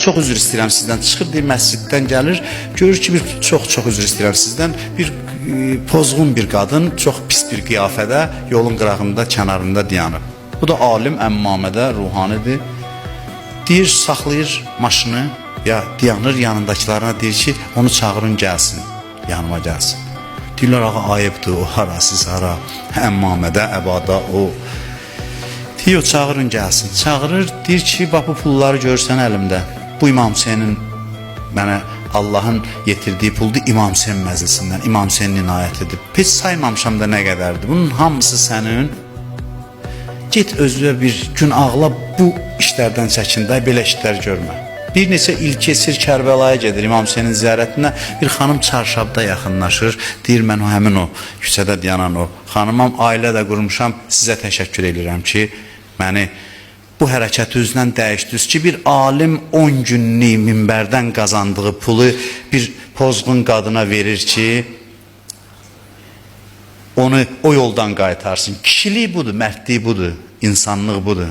çox üzr istəyirəm sizdən. Çıxır deyir məsciddən gəlir, görür ki, çox üzr istəyirəm sizdən. Bir pozğun bir qadın, çox pis bir qiyafədə yolun qırağında, kənarında dayanıb. Bu da alim, əmmamədə, ruhanidir. Deyir, saxlayır maşını, ya dayanır yanındakılarına, deyir ki, onu çağırın gəlsin, yanıma gəlsin. Deyirlər, ağa ayıbdır, o hara, siz hara, əmmamədə, əbada, o. Deyir, çağırın gəlsin. Çağırır, deyir ki, bax bu pulları görürsən əlimdə. Bu İmam Hüseynin mənə Allahın yetirdiyi puldur İmam Hüseyn məclisindən. İmam Hüseyn inayət edib. Heç saymamışam da nə qədərdir. Bunun hamısı sənin. Get özünə bir gün ağla, bu işlərdən çəkin, belə işlər görmə. Bir neçə il keçir, Kərbəlaya gedir İmam Hüseynin ziyarətinə. Bir xanım çarşabda yaxınlaşır. Deyir, mən həmin o küçədə dayanan o xanımam, ailə də qurmuşam. Sizə təşəkkür edirəm ki, məni bu hərəkəti üzdən dəyişdiniz ki, bir alim 10 günlük minbərdən qazandığı pulu bir pozğun qadına verir ki, onu o yoldan qaytarsın. Kişilik budur, mərdlik budur, insanlıq budur.